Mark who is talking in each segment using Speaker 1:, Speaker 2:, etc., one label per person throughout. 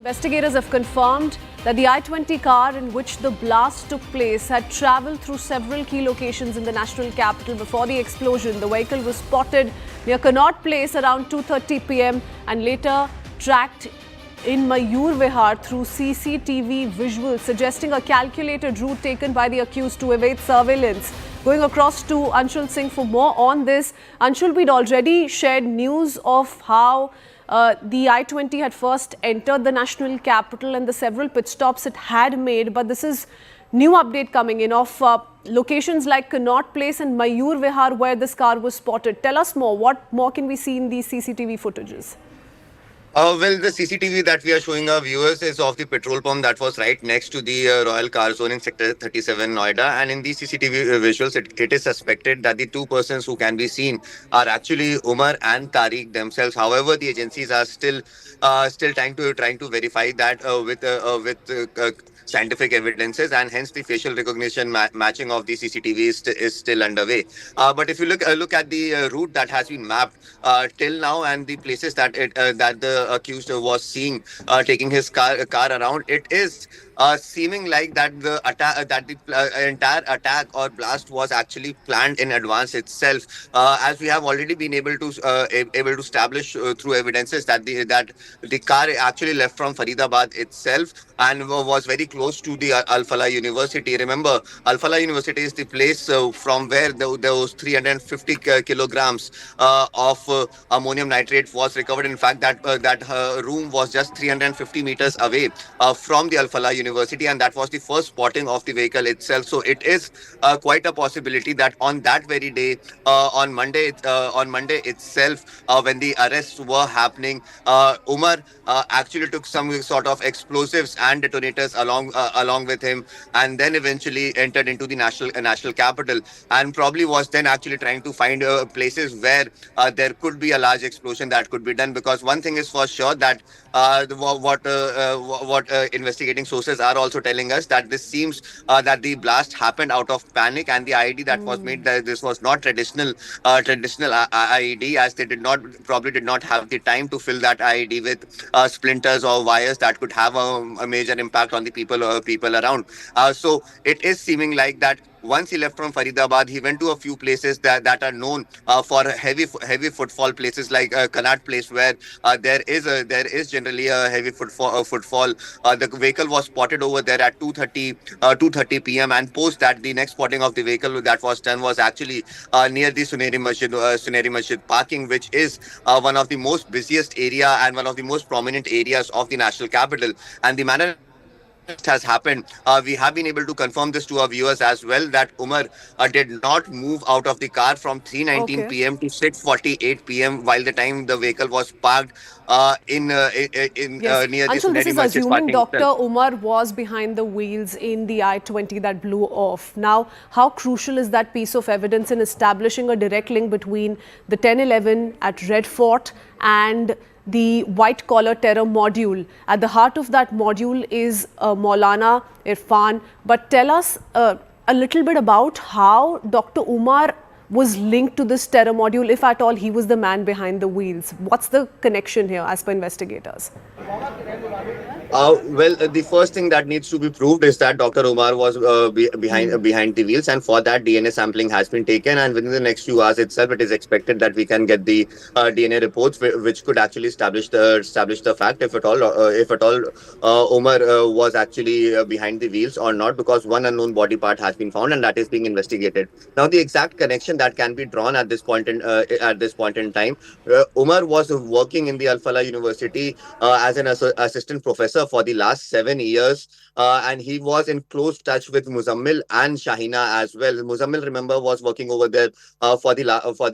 Speaker 1: Investigators have confirmed that the I-20 car in which the blast took place had travelled through several key locations in the national capital before the explosion. The vehicle was spotted near Connaught Place around 2:30 p.m. and later tracked in Mayur Vihar through CCTV visuals, suggesting a calculated route taken by the accused to evade surveillance. Going across to Anshul Singh for more on this. Anshul, we'd already shared news of how the I-20 had first entered the national capital and the several pit stops it had made. But this is new update coming in of locations like Connaught Place and Mayur Vihar where this car was spotted. Tell us more. What more can we see in these CCTV footages?
Speaker 2: Well, the CCTV that we are showing our viewers is of the petrol pump that was right next to the Royal Car Zone in Sector 37, Noida. And in these CCTV visuals, it is suspected that the two persons who can be seen are actually Umar and Tariq themselves. However, the agencies are still trying to verify that with scientific evidences, and hence the facial recognition matching of the CCTV is still underway. But if you look at the route that has been mapped till now and the places that the accused was seeing taking his car around, it is seeming like that the entire attack or blast was actually planned in advance itself, as we have already been able to establish through evidences that the car actually left from Faridabad itself and was very close to the Al Falah University. Remember, Al Falah University is the place from where those 350 kilograms of ammonium nitrate was recovered. In fact, that room was just 350 meters away from the Al Falah University, and that was the first spotting of the vehicle itself. So it is quite a possibility that on that very day, on Monday itself, when the arrests were happening, Umar actually took some sort of explosives and detonators along with him, and then eventually entered into the national capital, and probably was then actually trying to find places where there could be a large explosion that could be done. Because one thing is for sure, that what investigating sources are also telling us, that this seems that the blast happened out of panic, and the IED that was made, that this was not traditional IED, as they probably did not have the time to fill that IED with splinters or wires that could have a major impact on the people around. So it is seeming like that once he left from Faridabad, he went to a few places that are known for heavy footfall, places like Connaught Place, where there is generally a heavy footfall. The vehicle was spotted over there at 2:30 p.m. and post that, the next spotting of the vehicle that was done was actually near the Suneri Masjid parking, which is one of the most busiest area and one of the most prominent areas of the national capital. And the manner has happened, we have been able to confirm this to our viewers as well, that Umar did not move out of the car from 3:19
Speaker 1: Okay.
Speaker 2: p.m. to 6:48 p.m. while the time the vehicle was parked
Speaker 1: Yes.
Speaker 2: near the
Speaker 1: Anshul, this
Speaker 2: Suneri
Speaker 1: is
Speaker 2: Masjid
Speaker 1: assuming
Speaker 2: parking
Speaker 1: Dr.
Speaker 2: itself.
Speaker 1: Umar was behind the wheels in the I-20 that blew off. Now, how crucial is that piece of evidence in establishing a direct link between the 1011 at Red Fort and the white collar terror module? At the heart of that module is Maulana Irfan. But tell us a little bit about how Dr. Umar was linked to this terror module, if at all he was the man behind the wheels. What's the connection here as per investigators?
Speaker 2: Well, the first thing that needs to be proved is that Dr. Umar was behind the wheels, and for that DNA sampling has been taken, and within the next few hours itself, it is expected that we can get the DNA reports, which could actually establish the fact, if at all Umar was actually behind the wheels or not, because one unknown body part has been found, and that is being investigated. Now, the exact connection that can be drawn at this point in time, Umar was working in the Al Falah University as an assistant professor for the last 7 years, and he was in close touch with Muzammil and Shahina as well. Muzammil, remember, was working over there for the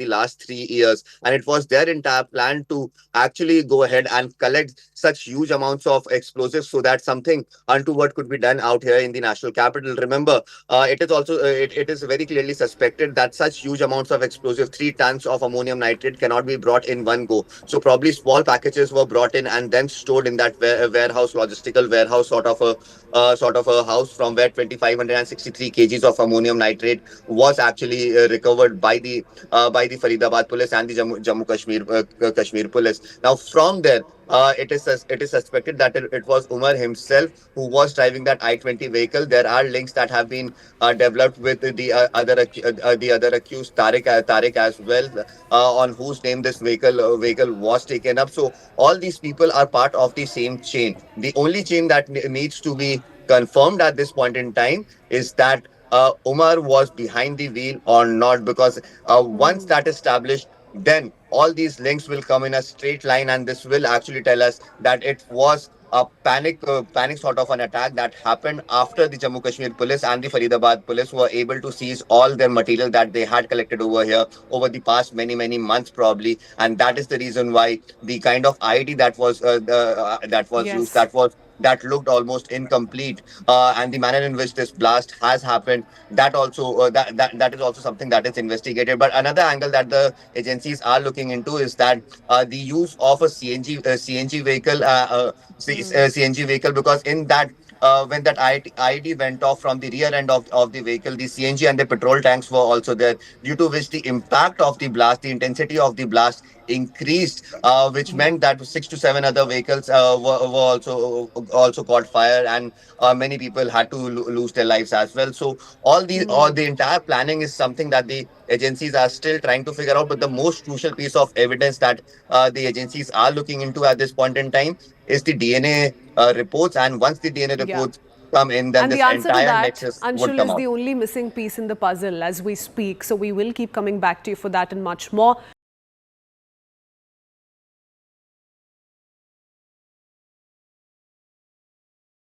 Speaker 2: last 3 years, and it was their entire plan to actually go ahead and collect such huge amounts of explosives so that something untoward could be done out here in the national capital. Remember, it is very clearly suspected that such huge amounts of explosive, 3 tons of ammonium nitrate, cannot be brought in one go. So probably small packages were brought in and then stored in that warehouse, logistical warehouse, sort of a house, from where 2,563 kgs of ammonium nitrate was actually recovered by the Faridabad police and the Jammu Kashmir police. Now, from there, it is suspected that it was Umar himself who was driving that I-20 vehicle. There are links that have been developed with the other accused Tariq as well, on whose name this vehicle was taken up. So all these people are part of the same chain. The only chain that needs to be confirmed at this point in time is that Umar was behind the wheel or not, because once that is established, then all these links will come in a straight line, and this will actually tell us that it was a panic sort of an attack that happened after the Jammu Kashmir police and the Faridabad police were able to seize all their material that they had collected over here over the past many months probably, and that is the reason why the kind of ID that was used,
Speaker 1: Yes.
Speaker 2: that looked almost incomplete, and the manner in which this blast has happened, that is also something that is investigated. But another angle that the agencies are looking into is that the use of a CNG vehicle, CNG vehicle, because in that when that ID went off from the rear end of the vehicle, the CNG and the petrol tanks were also there, due to which the impact of the blast, the intensity of the blast increased, which
Speaker 1: Yeah.
Speaker 2: meant that 6 to 7 other vehicles were also caught fire, and many people had to lose their lives as well. So all the entire planning is something that the agencies are still trying to figure out. But the most crucial piece of evidence that the agencies are looking into at this point in time is the DNA reports. And once the DNA
Speaker 1: Yeah.
Speaker 2: reports come in, then
Speaker 1: And the
Speaker 2: this
Speaker 1: answer to
Speaker 2: entire
Speaker 1: that,
Speaker 2: nexus would
Speaker 1: Anshul,
Speaker 2: come
Speaker 1: is
Speaker 2: out.
Speaker 1: the only missing piece in the puzzle as we speak. So we will keep coming back to you for that and much more.